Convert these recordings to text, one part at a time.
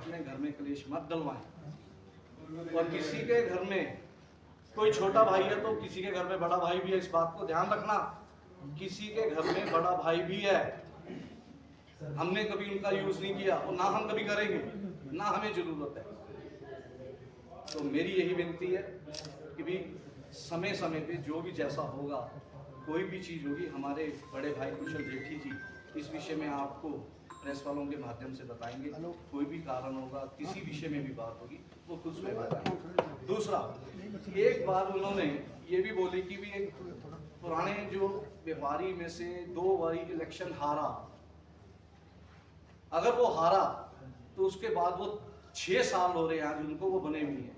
अपने घर में क्लेश मत डलवाएं। और किसी के घर में कोई छोटा भाई है तो किसी के घर में बड़ा भाई भी है, इस बात को ध्यान रखना। किसी के घर में बड़ा भाई भी है, हमने कभी उनका यूज नहीं किया और ना हम कभी करेंगे, ना हमें जरूरत है। तो मेरी यही विनती है कि भी समय समय पे जो भी जैसा होगा, कोई भी चीज़ होगी, हमारे बड़े भाई कुशल जेठी जी इस विषय में आपको प्रेस वालों के माध्यम से बताएंगे। कोई भी कारण होगा, किसी विषय में भी बात होगी, वो खुद से बताएंगे। दूसरा, एक बार उन्होंने ये भी बोली कि भी एक पुराने जो व्यापारी में से 2 बारी इलेक्शन हारा, अगर वो हारा तो उसके बाद वो 6 साल हो रहे हैं आज उनको वो बने हुए हैं,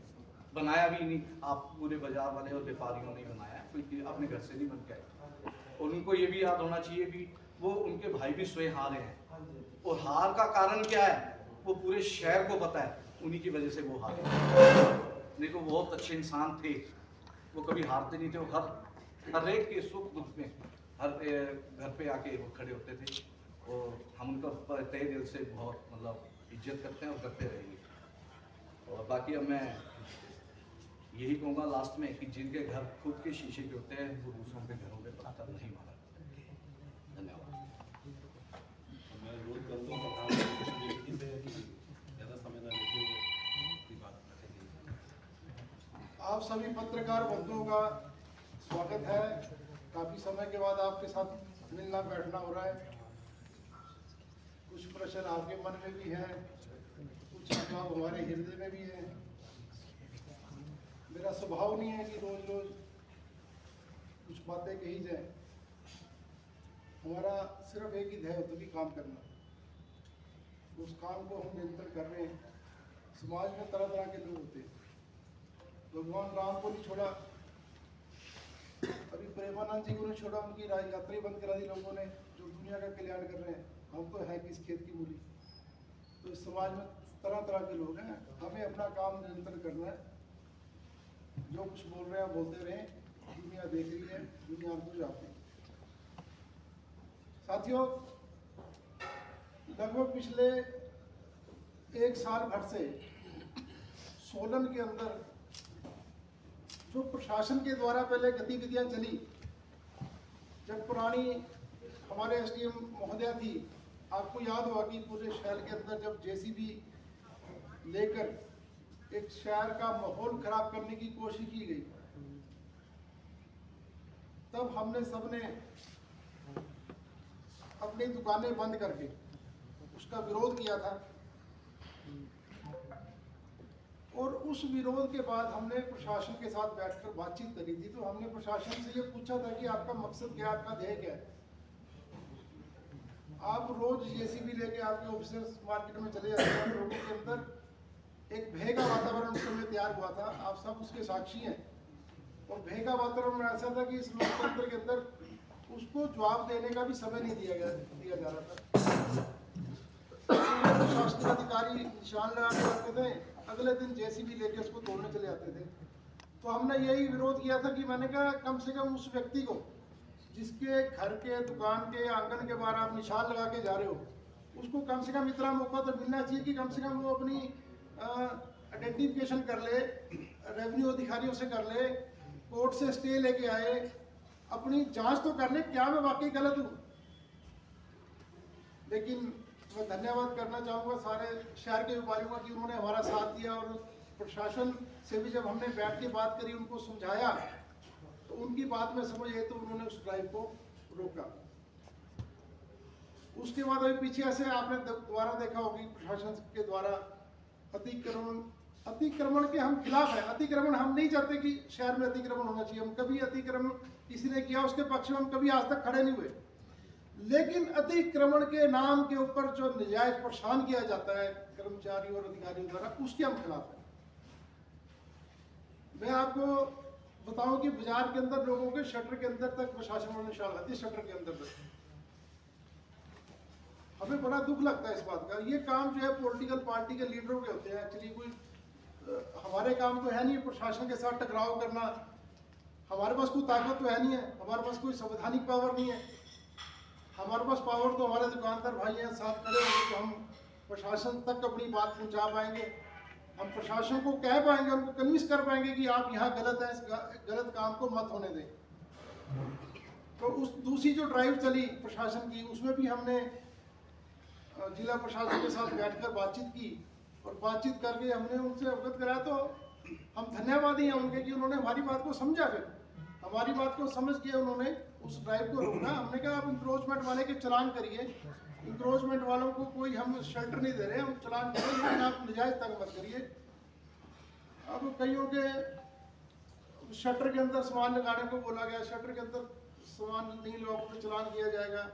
बनाया भी नहीं, आप पूरे बाजार वाले और व्यापारियों ने बनाया, कोई अपने घर से नहीं बन के आए। और उनको ये भी याद होना चाहिए भी वो उनके भाई भी स्वयं हारे हैं, और हार का कारण क्या है वो पूरे शहर को पता है, उन्हीं की वजह से वो हारे। देखो बहुत अच्छे इंसान थे, वो कभी हारते नहीं थे, वो हर एक के सुख दुख में हर घर पे आके वो खड़े होते थे, और हम उनका तहे दिल से बहुत मतलब इज्जत करते हैं और करते रहेंगे। और बाकी अब मैं यही कहूँगा लास्ट में कि जिनके घर खुद के शीशे के होते हैं वो दूसरों के घरों में पत्थर नहीं मारा। धन्यवाद। मैं अनुरोध करूँगा ज़्यादा समय न लेते हुए बात रखेंगे। आप सभी पत्रकार बंधुओं का स्वागत है। काफ़ी समय के बाद आपके साथ मिलना बैठना हो रहा है। कुछ प्रश्न आपके मन में भी हैं, कुछ जवाब हमारे हृदय में भी हैं। मेरा स्वभाव नहीं है कि रोज रोज कुछ बातें कही जाए। हमारा सिर्फ एक ही ध्येय होता है कि काम करना। उस काम को हम निरंतर कर रहे हैं। समाज में तरह तरह के लोग होते हैं। भगवान राम को नहीं छोड़ा, अभी प्रेमानंद जी को नहीं छोड़ा, उनकी यात्रा बंद करा दी लोगों ने, जो दुनिया का कल्याण कर रहे हैं। हम तो हैं किस खेत की मूली। तो इस समाज में तरह तरह के लोग हैं, हमें अपना काम निरंतर करना है। जो कुछ बोल रहे हैं बोलते रहें, दुनिया देख रही है, दुनिया हमको जानती है। साथियों, लगभग पिछले 1 साल भर से सोलन के अंदर जो प्रशासन के द्वारा पहले गतिविधियां चली, जब पुरानी हमारे एसडीएम महोदया थी, आपको याद होगा कि पूरे शहर के अंदर जब जेसीबी लेकर एक शहर का माहौल खराब करने की कोशिश की गई, तब हमने सबने अपनी दुकानें बंद करके उसका विरोध किया था। और उस विरोध के बाद हमने प्रशासन के साथ बैठकर बातचीत करी थी। तो हमने प्रशासन से ये पूछा था कि आपका मकसद क्या है, आपका ध्येय क्या है। आप रोज जेसीबी लेके आपके ऑफिसर्स मार्केट में चले जाते हैं, लोगों के अंदर एक भय का वातावरण उस समय तैयार हुआ था, आप सब उसके साक्षी हैं। और भय का वातावरण ऐसा था कि इस लोकतंत्र के अंदर उसको जवाब देने का भी समय नहीं दिया जा रहा था। प्रशासनिक अधिकारी निशान लगा के रखते थे, अगले दिन जेसीबी लेके उसको तोड़ने चले जाते थे। तो हमने यही विरोध किया था कि मैंने कहा कम से कम उस व्यक्ति को जिसके घर के, दुकान के, आंगन के बाहर आप निशान लगा के जा रहे हो, उसको कम से कम इतना मौका तो मिलना चाहिए कि कम से कम वो अपनी आइडेंटिफिकेशन कर ले, रेवेन्यू अधिकारियों से कर ले, कोर्ट से स्टे लेके आए, अपनी जांच तो कर ले क्या मैं वाकई गलत हूँ। लेकिन मैं धन्यवाद करना चाहूँगा सारे शहर के व्यापारियों का कि उन्होंने हमारा साथ दिया। और प्रशासन से भी जब हमने बैठ के बात करी, उनको समझाया, तो उनकी बात में समझ आई, तो उन्होंने उस ड्राइव को रोका। उसके बाद अभी पीछे से आपने दोबारा देखा होगी प्रशासन के द्वारा अतिक्रमण के हम खिलाफ है। अतिक्रमण हम नहीं चाहते कि शहर में अतिक्रमण होना चाहिए। हम कभी अतिक्रमण किसी ने किया उसके पक्ष में हम कभी आज तक खड़े नहीं हुए। लेकिन अतिक्रमण के नाम के ऊपर जो नजायज परेशान किया जाता है कर्मचारियों और अधिकारियों द्वारा, उसके हम खिलाफ हैं। मैं आपको बताऊं कि बाजार के अंदर लोगों के शटर के अंदर तक प्रशासन वाले निशान लगाते हैं, शटर के अंदर तक। हमें बड़ा दुख लगता है इस बात का। ये काम जो है पॉलिटिकल पार्टी के लीडरों के होते हैं। एक्चुअली कोई हमारे काम तो है नहीं प्रशासन के साथ टकराव करना। हमारे पास कोई ताकत तो है नहीं है, हमारे पास कोई संवैधानिक पावर नहीं है। हमारे पास पावर तो हमारे दुकानदार भाई हैं साथ खड़े होंगे, तो हम प्रशासन तक अपनी बात पहुंचा पाएंगे, हम प्रशासन को कह पाएंगे, उनको कन्विंस कर पाएंगे कि आप यहाँ गलत हैं, इस गलत काम को मत होने दें। तो उस दूसरी जो ड्राइव चली प्रशासन की, उसमें भी हमने जिला प्रशासन के साथ बैठकर बातचीत की और बातचीत करके हमने उनसे अवगत कराया। तो हम धन्यवादी हैं उनके कि उन्होंने हमारी बात को समझा। फिर हमारी बात को समझ के उन्होंने उस ड्राइव को रोका। हमने कहा आप इंक्रोचमेंट वाले के चलान करिए, इंक्रोचमेंट वालों को कोई हम शेल्टर नहीं दे रहे, हम चलान करें, लेकिन आप नजायज तंग मत करिए। अब कईयों के शटर के अंदर सामान लगाने को बोला गया, शटर के अंदर सामान नहीं लगाओ तो चलान किया जाएगा।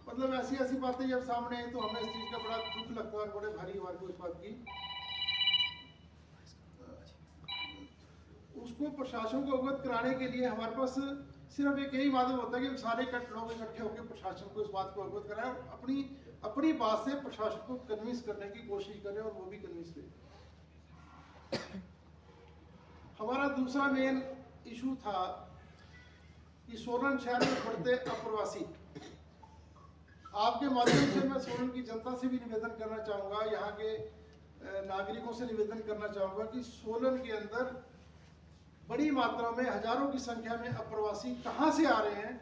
मतलब ऐसी ऐसी बातें जब सामने आई तो हमें इस चीज़ का बड़ा दुख लगता है और बड़े भारी हमारे को इस बात की। उसको प्रशासन को अवगत कराने के लिए हमारे पास सिर्फ एक यही माध्यम होता है कि हम सारे लोग इकट्ठे होकर प्रशासन को इस बात को अवगत कराएं और अपनी बात से प्रशासन को कन्विंस करने की कोशिश करें और वो भी कन्विंस हुए। हमारा दूसरा मेन इशू था कि सोलन शहर में बढ़ते अप्रवासी। आपके माध्यम से मैं सोलन की जनता से भी निवेदन करना चाहूँगा, यहाँ के नागरिकों से निवेदन करना चाहूँगा कि सोलन के अंदर बड़ी मात्रा में हजारों की संख्या में अप्रवासी कहाँ से आ रहे हैं,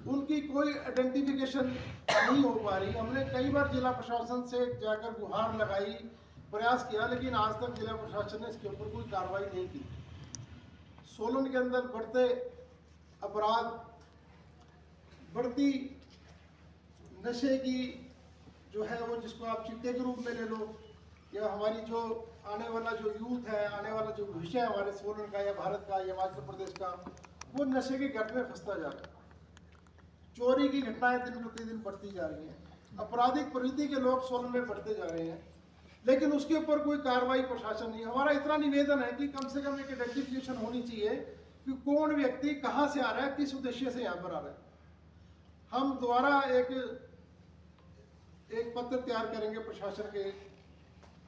उनकी कोई आइडेंटिफिकेशन नहीं हो पा रही। हमने कई बार जिला प्रशासन से जाकर गुहार लगाई, प्रयास किया, लेकिन आज तक जिला प्रशासन ने इसके ऊपर कोई कार्रवाई नहीं की। सोलन के अंदर बढ़ते अपराध, बढ़ती नशे की जो है वो, जिसको आप चिट्टे के रूप में ले लो, या हमारी जो आने वाला जो यूथ है, आने वाला जो भविष्य है हमारे सोलन का या भारत का या हिमाचल प्रदेश का, वो नशे के गट में फंसता जा रहा है। चोरी की घटनाएं दिन प्रतिदिन बढ़ती जा रही हैं, आपराधिक प्रवृत्ति के लोग सोलन में बढ़ते जा रहे हैं, लेकिन उसके ऊपर कोई कार्रवाई प्रशासन नहीं। हमारा इतना निवेदन है कि कम से कम एक आइडेंटिफिकेशन होनी चाहिए कि कौन व्यक्ति कहाँ से आ रहा है, किस उद्देश्य से यहाँ पर आ रहा है। हम दोबारा एक पत्र तैयार करेंगे प्रशासन के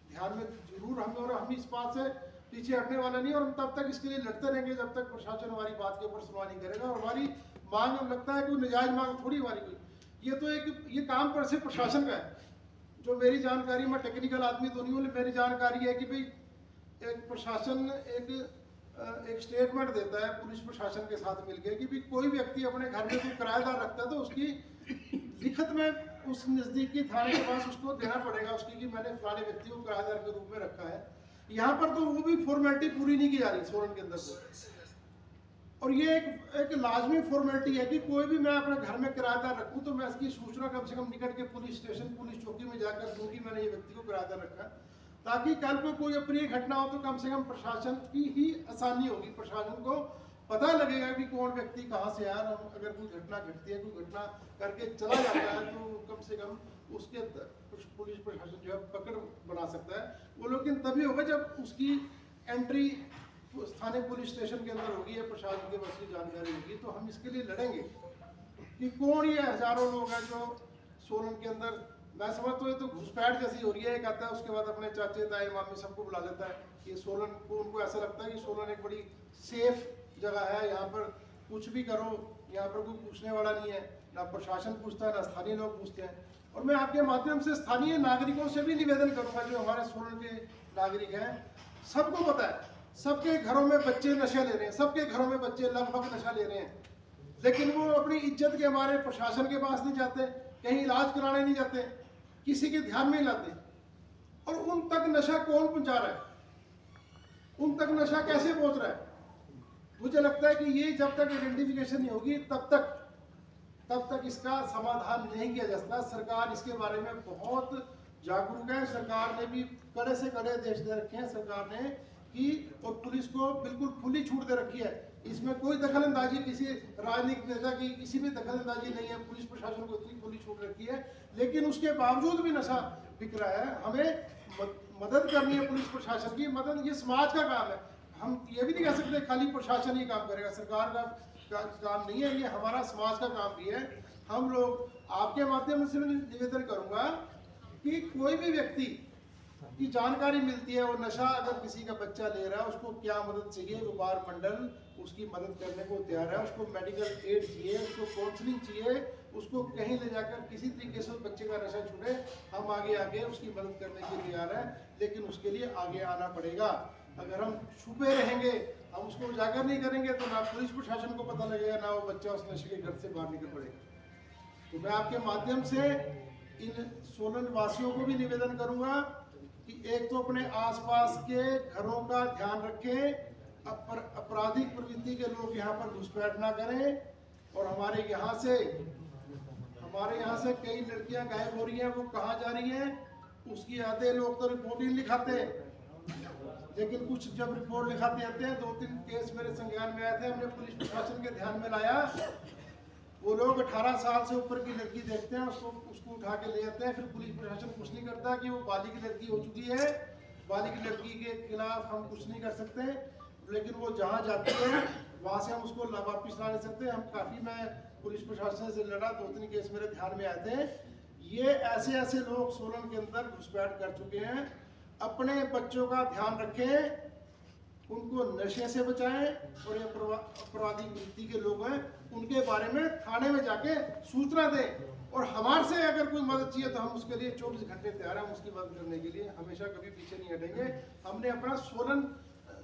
ध्यान में जरूर हम, और हम इस बात से पीछे हटने वाला नहीं, और हम तब तक इसके लिए लड़ते रहेंगे जब तक प्रशासन हमारी बात के ऊपर सुनवाई करेगा। और हमारी मांग, हमें लगता है कोई नजायज मांग थोड़ी हमारी कोई, ये तो ये काम पर से प्रशासन का है। जो मेरी जानकारी, मैं टेक्निकल आदमी तो नहीं हूँ, मेरी जानकारी है कि भाई एक प्रशासन एक स्टेटमेंट देता है पुलिस प्रशासन के साथ मिलकर कि भाई कोई व्यक्ति अपने घर में कोई किराएदार रखता है तो उसकी लिखित में उस नज़दीकी थाने के पास उसको देना पड़ेगा उसकी कि मैंने फलाने व्यक्ति को किराएदार के रूप में रखा है। यहाँ पर तो वो भी फॉर्मेलिटी पूरी नहीं की जा रही सोलन के अंदर को। और ये एक लाजमी फॉर्मेलिटी है कि कोई भी मैं अपने घर में किराएदार रखूँ तो मैं इसकी सूचना कम से कम निकट के पुलिस स्टेशन, पुलिस चौकी में जाकर दूँ कि मैंने ये व्यक्ति को किराएदार रखा, ताकि कल को कोई अप्रिय घटना हो तो कम से कम प्रशासन की ही आसानी होगी। प्रशासन को पता लगेगा कि कौन व्यक्ति कहाँ से आया। अगर कोई घटना घटती है, कोई घटना करके चला जाता है तो कम से कम उसके पुलिस प्रशासन जो है पकड़ बना सकता है वो। लेकिन तभी होगा जब उसकी एंट्री स्थानीय पुलिस स्टेशन के अंदर होगी या प्रशासन के पास की जानकारी होगी। तो हम इसके लिए लड़ेंगे कि कौन ये हजारों लोग हैं जो सोलन के अंदर, मैं समझता हूँ ये तो घुसपैठ जैसी हो रही है। एक आता है उसके बाद अपने चाचे ताए मामी सबको बुला लेता है कि सोलन को, उनको ऐसा लगता है कि सोलन एक बड़ी सेफ जगह है, यहाँ पर कुछ भी करो, यहाँ पर कोई पूछने वाला नहीं है, ना प्रशासन पूछता है ना स्थानीय लोग पूछते हैं। और मैं आपके माध्यम से स्थानीय नागरिकों से भी निवेदन करूंगा, जो हमारे सोलन के नागरिक हैं, सबको पता है सबके घरों में बच्चे नशा ले रहे हैं, सबके घरों में बच्चे लगभग नशा ले रहे हैं, लेकिन वो अपनी इज्जत के हमारे प्रशासन के पास नहीं जाते, कहीं इलाज कराने नहीं जाते, किसी के ध्यान में नहीं लाते। और उन तक नशा कौन पहुंचा रहा है, उन तक नशा कैसे पहुंच रहा है? मुझे लगता है कि ये जब तक आइडेंटिफिकेशन नहीं होगी तब तक इसका समाधान नहीं किया जा सकता। सरकार इसके बारे में बहुत जागरूक है, सरकार ने भी कड़े से कड़े आदेश दे रखे हैं सरकार ने कि, और पुलिस को बिल्कुल खुली छूट दे रखी है। इसमें कोई दखल अंदाजी किसी राजनीतिक नेता की किसी भी दखल अंदाजी नहीं है, पुलिस प्रशासन को इतनी खुली छूट रखी है। लेकिन उसके बावजूद भी नशा बिक रहा है। हमें मदद करनी है पुलिस प्रशासन की, मदद ये समाज का काम है। हम ये भी नहीं कह सकते खाली प्रशासन ही काम करेगा, सरकार का काम नहीं है, ये हमारा समाज का काम भी है। हम लोग आपके माध्यम से निवेदन करूंगा कि कोई भी व्यक्ति की जानकारी मिलती है और नशा अगर किसी का बच्चा ले रहा है, उसको क्या मदद चाहिए, व्यापार मंडल उसकी मदद करने को तैयार है। उसको मेडिकल एड चाहिए, उसको काउंसलिंग चाहिए, उसको कहीं ले जाकर किसी तरीके से उस बच्चे का नशा छूटे, हम आगे आके उसकी मदद करने के लिए तैयार हैं, लेकिन उसके लिए आगे आना पड़ेगा। अगर हम छुपे रहेंगे, हम उसको उजागर नहीं करेंगे, तो ना पुलिस प्रशासन को पता लगेगा, ना वो बच्चा उस नशे के घर से बाहर निकल पड़ेगा। तो मैं आपके माध्यम से इन सोलन वासियों को भी निवेदन करूंगा कि एक तो अपने आसपास के घरों का ध्यान रखें, आपराधिक प्रवृत्ति के लोग यहाँ पर घुसपैठ ना करें, और हमारे यहाँ से कई लड़कियां गायब हो रही हैं, वो कहाँ जा रही हैं उसकी आधे लोग तो रिपोर्ट ही लिखाते हैं, लेकिन कुछ जब रिपोर्ट लिखाते आते हैं, 2-3 केस मेरे संज्ञान में आए थे, हमने पुलिस प्रशासन के ध्यान में लाया। वो लोग 18 साल से ऊपर की लड़की देखते हैं, उसको उठा के ले जाते हैं, फिर पुलिस प्रशासन कुछ नहीं करता कि वो बालिग लड़की हो चुकी है, बालिग लड़की के खिलाफ हम कुछ नहीं कर सकते, लेकिन वो जहाँ जाती है वहाँ से हम उसको वापिस ला नहीं सकते। हम काफ़ी, मैं पुलिस प्रशासन से लड़ा, 2-3 केस मेरे ध्यान में आए थे। ये ऐसे लोग सोलन के अंदर घुसपैठ कर चुके हैं। अपने बच्चों का ध्यान रखें, उनको नशे से बचाएं, और ये अपराधी वृत्ति के लोग हैं उनके बारे में थाने में जाके सूचना दें, और हमारे से अगर कोई मदद चाहिए तो हम उसके लिए 24 घंटे तैयार हैं, हम उसकी मदद करने के लिए हमेशा कभी पीछे नहीं हटेंगे। हमने अपना सोलन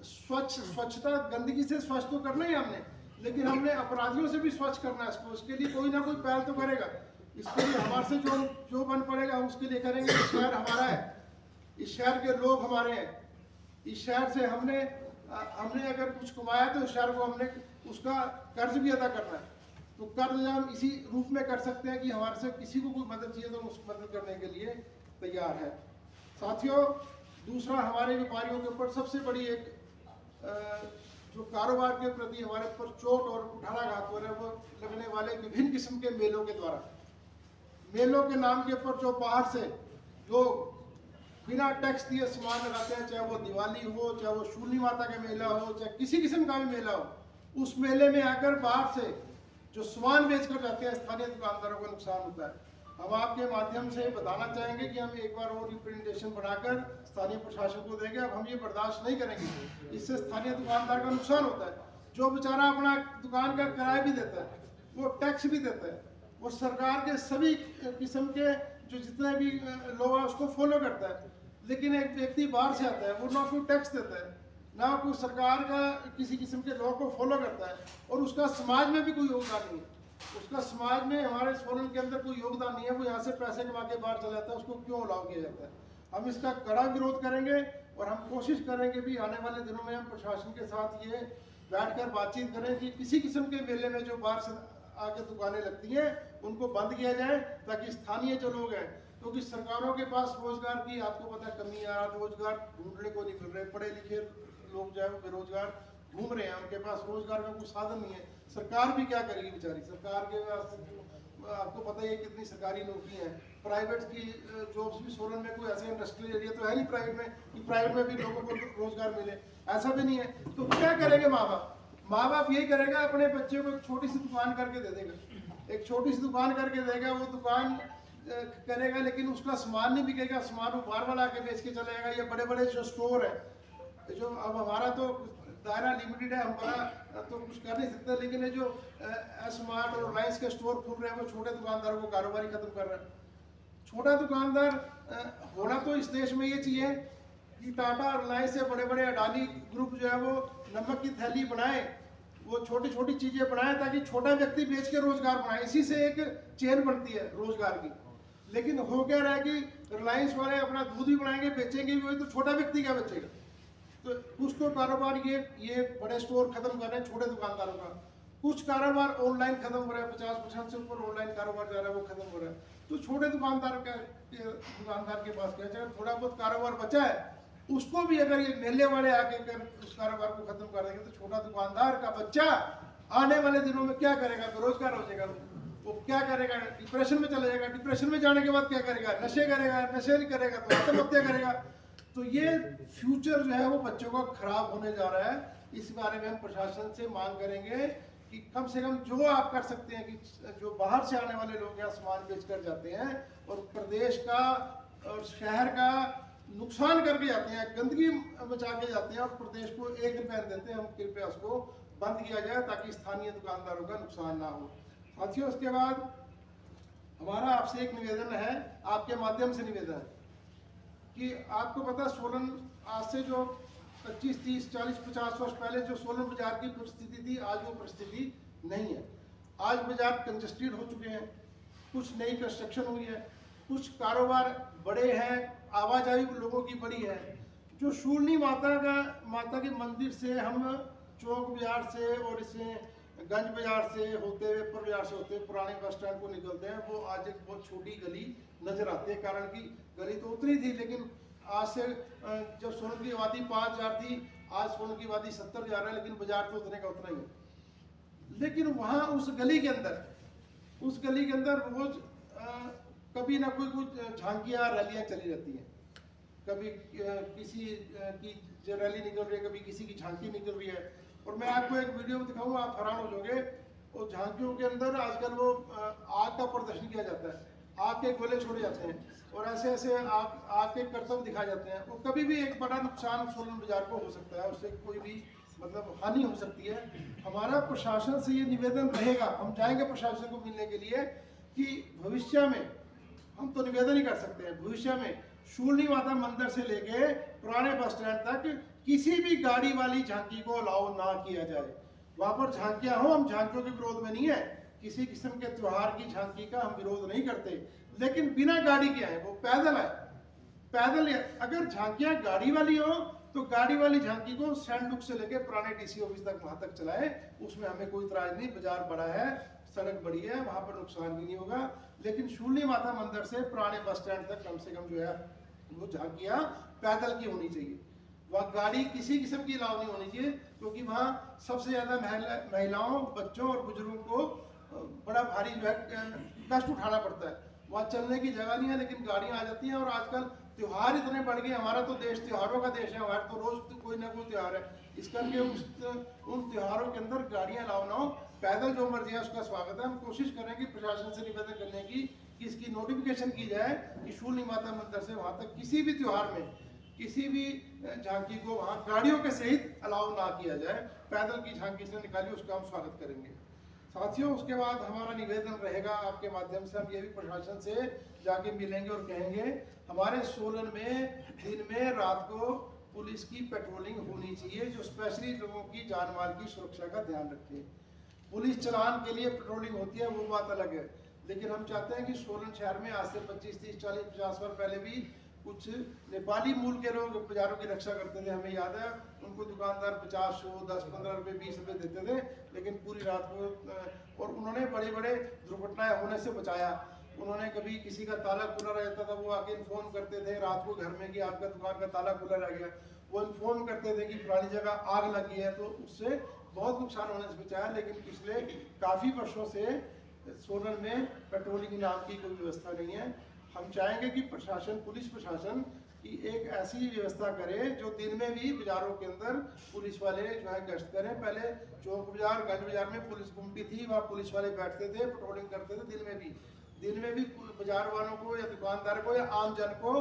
स्वच्छता, गंदगी से स्वच्छ तो करना ही हमने, लेकिन हमने अपराधियों से भी स्वच्छ करना है इसको। उसके लिए कोई ना कोई पहल तो करेगा, इसके लिए हमारे से जो बन पड़ेगा हम उसके लिए करेंगे। इस शहर हमारा है, इस शहर के लोग हमारे हैं, इस शहर से हमने अगर कुछ कमाया तो इस शहर को हमने उसका कर्ज भी अदा करना है। तो कर्ज हम इसी रूप में कर सकते हैं कि हमारे से किसी को कोई मदद चाहिए तो हम उस मदद करने के लिए तैयार है। साथियों, दूसरा, हमारे व्यापारियों के ऊपर सबसे बड़ी एक जो कारोबार के प्रति हमारे ऊपर चोट और कुठाराघात हो रहा है, वो लगने वाले विभिन्न किस्म के मेलों के द्वारा। मेलों के नाम के ऊपर जो बाहर से लोग बिना टैक्स दिए सामान लगाते हैं, चाहे वो दिवाली हो, चाहे वो शूली माता का मेला हो, चाहे किसी किस्म का भी मेला हो, उस मेले में आकर बाहर से जो सामान बेच कर जाते हैं, स्थानीय दुकानदारों को नुकसान होता है। हम आपके माध्यम से बताना चाहेंगे कि हम एक बार और रिप्रेजेंटेशन बनाकर स्थानीय प्रशासन को देंगे। अब हम ये बर्दाश्त नहीं करेंगे, इससे स्थानीय दुकानदार का नुकसान होता है। जो बेचारा अपना दुकान का किराया भी देता है, वो टैक्स भी देता है, वो सरकार के सभी किस्म के जो जितने भी लोग हैं उसको फॉलो करता है, लेकिन एक व्यक्ति बाहर से आता है, वो ना कोई टैक्स देता है, ना कोई सरकार का किसी किस्म के लॉ को फॉलो करता है, और उसका समाज में भी कोई योगदान नहीं है। उसका समाज में, हमारे सोलन के अंदर कोई योगदान नहीं है। वो यहाँ से पैसे कमा के बाहर चला जाता है, उसको क्यों अलाउ किया जाता है? हम इसका कड़ा विरोध करेंगे, और हम कोशिश करेंगे भी आने वाले दिनों में हम प्रशासन के साथ ये बैठकर बातचीत करें कि किसी किस्म के मेले में जो बाहर से आके दुकानें लगती हैं उनको बंद किया जाए, ताकि स्थानीय जो लोग हैं, क्योंकि सरकारों के पास रोजगार की आपको पता है कमी है, रोजगार ढूंढने को नहीं मिल रहे, पढ़े लिखे लोग जो है वो बेरोजगार घूम रहे हैं, उनके पास रोजगार का कोई साधन नहीं है। सरकार भी क्या करेगी बेचारी? सरकार के पास आपको पता ही है कितनी सरकारी नौकरी है, प्राइवेट की जॉब्स भी सोलन में कोई ऐसे इंडस्ट्रियल एरिया तो है नहीं प्राइवेट में कि प्राइवेट में भी लोगों को रोजगार मिले, ऐसा भी नहीं है। तो क्या करेंगे माँ बाप यही करेगा, अपने बच्चे को एक छोटी सी दुकान करके दे देगा, एक छोटी सी दुकान करके देगा, वो दुकान करेगा, लेकिन उसका सामान नहीं बिकेगा, सामान वो बार बार आके बेच के चला जाएगा। ये बड़े बड़े जो स्टोर है, जो अब हमारा तो दायरा लिमिटेड है, हम बड़ा तो कुछ कर नहीं सकते, लेकिन ये जो स्मार्ट और रिलायंस के स्टोर खुल रहे हैं, वो छोटे दुकानदारों को कारोबारी खत्म कर रहे हैं। छोटा दुकानदार होना तो इस देश में ये चाहिए कि टाटा और रिलायंस से बड़े बड़े अडानी ग्रुप जो है वो नमक की थैली बनाए, वो छोटी छोटी चीज़ें बनाए, ताकि छोटा व्यक्ति बेच के रोजगार बनाए, इसी से एक चेन बनती है रोजगार की। लेकिन हो क्या रहा है कि रिलायंस वाले अपना दूध भी बनाएंगे, बेचेंगे भी वही, तो छोटा व्यक्ति क्या बेचेगा? तो कुछ तो कारोबार ये बड़े स्टोर खत्म कर रहे हैं छोटे दुकानदारों का, कुछ कारोबार ऑनलाइन खत्म हो रहा है, 50% से ऊपर ऑनलाइन कारोबार जा रहा है, वो खत्म हो रहा है। तो छोटे दुकानदार के पास क्या चाहिए? थोड़ा बहुत कारोबार बचा है, उसको भी अगर ये मेले वाले आके कर उस कारोबार को खत्म कर देंगे, तो छोटा दुकानदार का बच्चा आने वाले दिनों में क्या करेगा? बेरोजगार हो जाएगा, वो क्या करेगा? डिप्रेशन में चला जाएगा, डिप्रेशन में जाने के बाद क्या करेगा? नशे करेगा, नशे नहीं करेगा तो आत्महत्या करेगा। तो ये फ्यूचर जो है वो बच्चों का खराब होने जा रहा है। इस बारे में हम प्रशासन से मांग करेंगे कि कम से कम जो आप कर सकते हैं कि जो बाहर से आने वाले लोग यहाँ सामान बेच कर जाते हैं और प्रदेश का और शहर का नुकसान करके जाते हैं, गंदगी मचा के जाते हैं और प्रदेश को 1 रुपया देते हैं, हम कृपया उसको बंद किया जाए ताकि स्थानीय दुकानदारों का नुकसान ना हो। साथियों, उसके बाद हमारा आपसे एक निवेदन है, आपके माध्यम से निवेदन है कि आपको पता है सोलन आज से जो 25, 30, 40, 50 वर्ष पहले जो सोलन बाजार की परिस्थिति थी, आज वो परिस्थिति नहीं है। आज बाजार कंजस्टेड हो चुके हैं, कुछ नई कंस्ट्रक्शन हुई है, कुछ कारोबार बड़े हैं, आवाजाही लोगों की बड़ी है। जो शूलिनी माता के मंदिर से हम चौक बाजार से और इसे गंज बाजार से होते हुए पर बाजार से होते हुए पुराने बस स्टैंड को निकलते हैं, वो आज एक बहुत छोटी गली नजर आती है। कारण कि गली तो उतनी थी, लेकिन आज से जब सोलन की आबादी 5,000 थी, आज सोलन की आबादी 70,000 है, लेकिन बाजार तो उतने का उतना ही है। लेकिन वहाँ उस गली के अंदर रोज कभी ना कोई कुछ झांकियाँ रैलियाँ चली रहती हैं। कभी किसी की रैली निकल रही है, कभी किसी की झांकी निकल रही है। और मैं आपको एक वीडियो में दिखाऊंगा, आप हैरान हो जाओगे। वो झांकियों के अंदर आजकल वो आग का प्रदर्शन किया जाता है, आग के गोले छोड़े जाते हैं और ऐसे ऐसे आग के करतब दिखाए जाते हैं। वो कभी भी एक बड़ा नुकसान सोलन बाजार को हो सकता है, उससे कोई भी मतलब हानि हो सकती है। हमारा प्रशासन से ये निवेदन रहेगा, हम जाएंगे प्रशासन को मिलने के लिए कि भविष्य में, हम तो निवेदन ही कर सकते हैं, भविष्य में शूलिनी माता मंदिर से लेके पुराने बस स्टैंड तक किसी भी गाड़ी वाली झांकी को अलाउ ना किया जाए। वहां पर झांकियां हो, हम झांकियों के विरोध में नहीं है, किसी किस्म के त्योहार की झांकी का हम विरोध नहीं करते, लेकिन बिना गाड़ी के आए, वो पैदल है, पैदल है। अगर झांकियां गाड़ी वाली हो तो गाड़ी वाली झांकी को सैंडलुक से लेके पुराने डीसी ऑफिस तक वहां तक चलाए, उसमें हमें कोई इतराज नहीं। बाजार बड़ा है, सड़क बड़ी है, वहां पर नुकसान भी नहीं होगा। लेकिन शूलिनी माता मंदिर से पुराने बस स्टैंड तक कम से कम जो है वो झांकियां पैदल की होनी चाहिए। वहाँ गाड़ी किसी किस्म की अलाउ नहीं होनी चाहिए, क्योंकि वहाँ सबसे ज़्यादा महिलाओं, बच्चों और बुजुर्गों को बड़ा भारी जो है कष्ट उठाना पड़ता है। वहाँ चलने की जगह नहीं है, लेकिन गाड़ियाँ आ जाती हैं। और आजकल त्यौहार इतने बढ़ गए, हमारा तो देश त्योहारों का देश है, हमारा तो रोज़ कोई ना कोई त्यौहार है। इस करके उन त्योहारों के अंदर गाड़ियाँ अलाउ ना हो, पैदल जो मर्जी है उसका स्वागत है। हम कोशिश करें कि प्रशासन से निवेदन करने की कि इसकी नोटिफिकेशन की जाए कि शूलिनी माता मंदिर से वहाँ तक किसी भी त्यौहार में किसी भी झांकी को वहाँ गाड़ियों के सहित अलाउ ना किया जाए, पैदल की झांकी से निकालिए, उसका हम स्वागत करेंगे। साथियों, उसके बाद हमारा निवेदन रहेगा आपके माध्यम से, हम ये भी प्रशासन से जाके मिलेंगे और कहेंगे हमारे सोलन में दिन में रात को पुलिस की पेट्रोलिंग होनी चाहिए, जो स्पेशली लोगों की जान माल की सुरक्षा का ध्यान रखे। पुलिस चलान के लिए पेट्रोलिंग होती है, वो बात अलग है, लेकिन हम चाहते हैं कि सोलन शहर में आज से 25, 30, 40, 50 वर्ष पहले भी कुछ नेपाली मूल के लोग बाजारों की रक्षा करते थे। हमें याद है, उनको दुकानदार 50, 100, 10, 15 रुपये, 20 रुपये देते थे, लेकिन पूरी रात को, और उन्होंने बड़ी बड़े दुर्घटनाएं होने से बचाया। उन्होंने कभी किसी का ताला खुला रह जाता था, वो आके इन्फॉर्म करते थे रात को घर में कि आपका दुकान का ताला खुला रह गया, वो इन्फॉर्म करते थे कि पुरानी जगह आग लगी है, तो उससे बहुत नुकसान होने से बचाया। लेकिन पिछले काफ़ी वर्षों से सोलन में पेट्रोलिंग नाम की कोई व्यवस्था नहीं है। हम चाहेंगे कि प्रशासन, पुलिस प्रशासन की एक ऐसी व्यवस्था करे जो दिन में भी बाजारों के अंदर पुलिस वाले जो है गश्त करें। पहले चौक बाजार, गंज बाजार में पुलिस गुमटी थी, वहाँ पुलिस वाले बैठते थे, पेट्रोलिंग करते थे। दिन में भी बाजार वालों को या दुकानदार को या आम जन को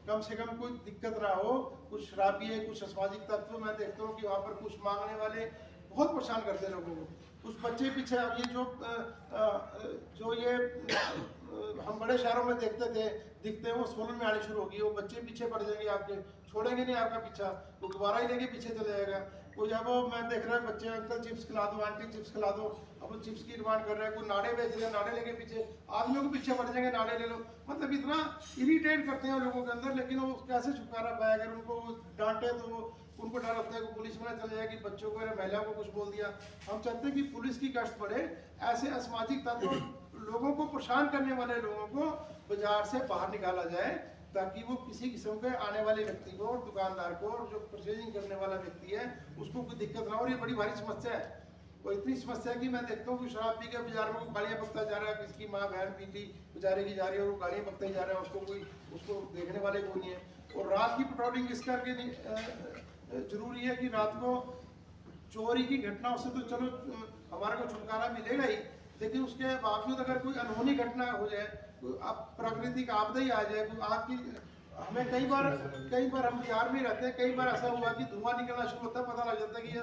कम से कम कोई दिक्कत ना हो। कुछ शराबी है, कुछ असामाजिक तत्व, मैं देखता हूँ कि वहाँ पर कुछ मांगने वाले बहुत परेशान करते हैं लोगों को। कुछ बच्चे पीछे, अब ये जो ये हम बड़े शहरों में दिखते हैं, वो सोलन में आने शुरू होगी। वो बच्चे पीछे पड़ जाएंगे, आपके छोड़ेंगे नहीं आपका पीछा, वो दोबारा ही लेके पीछे चले जाएगा। कोई अब मैं देख रहा है बच्चे, अंकल चिप्स खिला दो, आंटी चिप्स खिला दो, अब वो चिप्स की डिमांड कर रहा है। कोई नाड़े बेच रहे हैं, नाड़े लेके पीछे, आदमियों को पीछे पड़ जाएंगे, नाड़े ले लो। मतलब इतना इरिटेट करते हैं लोगों के अंदर, लेकिन वो कैसे छुटकारा पाए? अगर उनको डांटे तो उनको डर होता है कि पुलिस में चले जाए कि बच्चों को या महिलाओं को कुछ बोल दिया। हम चाहते हैं कि पुलिस की गश्त बढ़े, ऐसे असामाजिक तत्व, लोगों को परेशान करने वाले लोगों को बाजार से बाहर निकाला जाए, ताकि वो किसी किस्म के आने वाले व्यक्ति को और दुकानदार को और जो परचेजिंग करने वाला व्यक्ति है उसको कोई दिक्कत ना हो। और ये बड़ी भारी समस्या है, और इतनी समस्या है कि मैं देखता हूँ कि शराब पी के बाजार में गाड़ियाँ बकता जा रहा है, किसकी माँ बहन पीती बेचारे की जा रही है और वो गाड़ियाँ बकता ही जा रहा है, उसको देखने वाले को नहीं है। और रात की पेट्रोलिंग इस करके जरूरी है कि रात को चोरी की घटनाओं से तो चलो हमारे को छुटकारा मिलेगा ही, लेकिन उसके बावजूद अगर कोई अनहोनी घटना हो जाए, अब प्राकृतिक आपदा ही आ जाए, कोई आग की, हमें कई बार हम बिहार में रहते हैं, कई बार ऐसा हुआ कि धुआं निकलना शुरू होता है, पता लग जाता है कि ये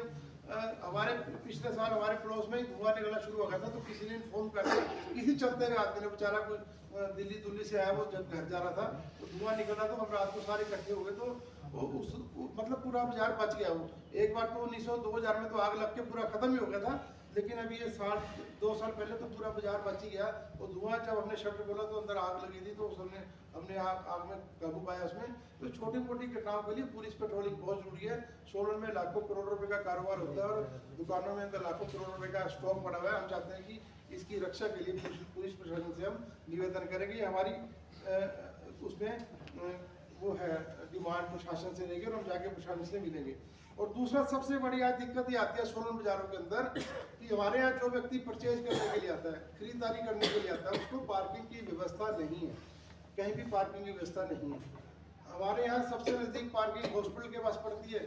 हमारे पिछले साल हमारे पड़ोस में ही धुआं निकलना शुरू हो गया था। तो किसी ने इन्फॉर्म कर दिया, किसी चलते हुए आदमी ने बेचारा कोई दिल्ली से आया, वो जब घर जा रहा था तो धुआं निकला, तो हम रात को सारे इकट्ठे हो गए, तो मतलब पूरा बाजार बच गया। वो एक बार तो 2000 में तो आग लग के पूरा खत्म ही हो गया था, लेकिन अभी ये 2 साल पहले तो पूरा बाजार बच ही गया। और धुआं जब हमने शटर खोला तो अंदर आग लगी थी, तो हमने आग में काबू पाया उसमें। तो छोटी मोटी घटनाओं के लिए पुलिस पेट्रोलिंग बहुत जरूरी है। सोलन में लाखों करोड़ रुपए का कारोबार होता है और दुकानों में अंदर लाखों करोड़ रुपए का स्टॉक पड़ा हुआ है। हम चाहते हैं कि इसकी रक्षा के लिए पुलिस प्रशासन से हम निवेदन करेंगे। हमारी उसमें वो है डिमांड प्रशासन से रहेगी और हम जाके प्रशासन से मिलेंगे। और दूसरा सबसे बड़ी आज दिक्कत ये आती है सोलन बाजारों के अंदर कि हमारे यहाँ जो व्यक्ति परचेज करने के लिए आता है, खरीदारी करने के लिए आता है, उसको पार्किंग की व्यवस्था नहीं है, कहीं भी पार्किंग की व्यवस्था नहीं है। हमारे यहाँ सबसे नज़दीक पार्किंग हॉस्पिटल के पास पड़ती है,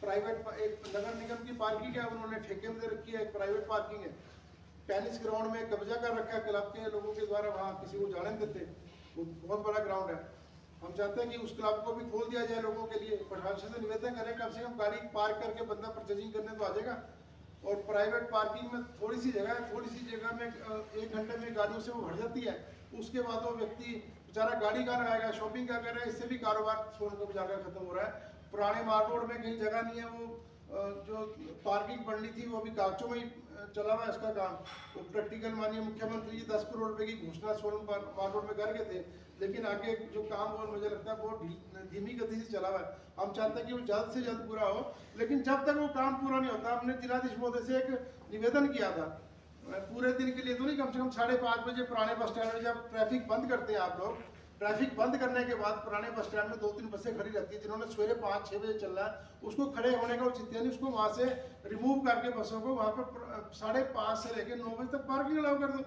प्राइवेट एक नगर निगम की पार्किंग है, उन्होंने ठेके में दे रखी है, एक प्राइवेट पार्किंग है। टेनिस ग्राउंड में कब्जा कर रखा है क्लब के लोगों के द्वारा, वहाँ किसी को जाने नहीं देते, वो बहुत बड़ा ग्राउंड है। हम चाहते हैं कि उस क्लब को भी खोल दिया जाए लोगों के लिए। प्रशासन से निवेदन करें, कम से कम गाड़ी पार्क करके बंदा परचेजिंग करने तो आ जाएगा। और प्राइवेट पार्किंग में थोड़ी सी जगह है, थोड़ी सी जगह में 1 घंटे में गाड़ियों से वो भर जाती है। उसके बाद वो व्यक्ति बेचारा गाड़ी कहाँ लगाएगा, शॉपिंग क्या कर रहा है, इससे भी कारोबार सोलन का बाजार का खत्म हो रहा है। पुराने मार्ग रोड में कहीं जगह नहीं है, वो जो पार्किंग बननी थी वो अभी कागजों में ही चला हुआ है इसका काम। वो प्रैक्टिकल माननीय मुख्यमंत्री जी 10 करोड़ रुपए की घोषणा सोलन मार्ग रोड में कर गए थे, लेकिन आगे जो काम वो मुझे लगता है बहुत धीमी गति से चला हुआ है। हम चाहते हैं कि वो जल्द से जल्द पूरा हो, लेकिन जब तक वो काम पूरा नहीं होता, हमने जिलाधीश महोदय से एक निवेदन किया था, पूरे दिन के लिए तो नहीं, कम से कम 5:30 बजे पुराने बस स्टैंड में जब ट्रैफिक बंद करते हैं आप लोग, ट्रैफिक बंद करने के बाद पुराने बस स्टैंड में 2-3 बसें खड़ी रहती है जिन्होंने सवेरे 5-6 बजे चलना है, उसको खड़े होने का उचित नहीं, उसको वहाँ से रिमूव करके बसों को वहाँ पर 5:30 से लेकर 9 बजे तक पार्किंग अलाउ कर दो।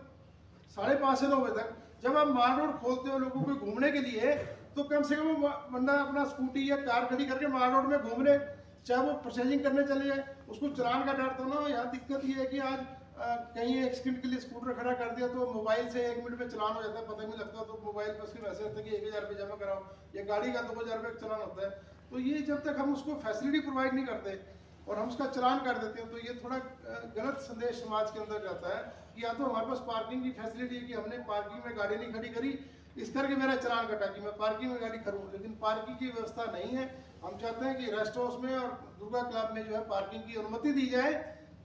5:30 से 9 बजे तक जब आप माल रोड खोलते हो लोगों को घूमने के लिए, तो कम से कम वो बंदा अपना स्कूटी या कार खड़ी करके माल रोड में घूम ले, चाहे वो परचेजिंग करने चले जाए, उसको चलान का डर तो ना हो। यहाँ दिक्कत ये है कि आज कहीं 1 सेकंड के लिए स्कूटर खड़ा कर दिया तो मोबाइल से 1 मिनट में चलान हो जाता है, पता नहीं लगता। तो मोबाइल पर उसके वैसे होता है कि 1000 रुपये जमा कराओ, या गाड़ी का 2000 रुपये चलान होता है। तो ये जब तक हम उसको फैसिलिटी प्रोवाइड नहीं करते और हम उसका चलान कर देते हैं, तो ये थोड़ा गलत संदेश समाज के अंदर जाता है कि या तो हमारे पास पार्किंग की फैसिलिटी है कि हमने पार्किंग में गाड़ी नहीं खड़ी करी, इस करके मेरा चलान कटा कि मैं पार्किंग में गाड़ी करूँ, लेकिन पार्किंग की व्यवस्था नहीं है। हम चाहते हैं कि रेस्ट हाउस में और दुर्गा क्लब में जो है पार्किंग की अनुमति दी जाए,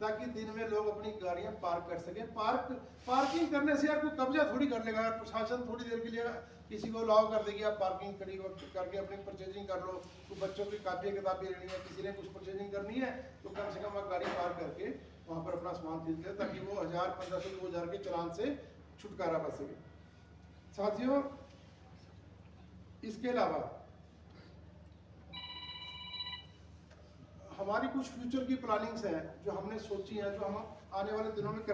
ताकि दिन में लोग अपनी गाड़ियां पार्क कर सकें। पार्किंग करने से यार कोई कब्जा थोड़ी कर लेगा, प्रशासन थोड़ी देर के लिए किसी को अलाउ कर देगी, आप पार्किंग खड़ी करके अपनी परचेजिंग कर लो। तो बच्चों की कापी किताबें लेनी है, किसी ने कुछ परचेजिंग करनी है, तो कम से कम आप गाड़ी पार्क करके वहाँ पर अपना सामान खरीद लें, ताकि वो 1000, 1500, 2000 के चलान से छुटकारा पा सके। साथियों, इसके अलावा हमारी कुछ फ्यूचर की प्लानिंग्स हैं जो हमने सोची हैं, जो हम आने वाले दिनों में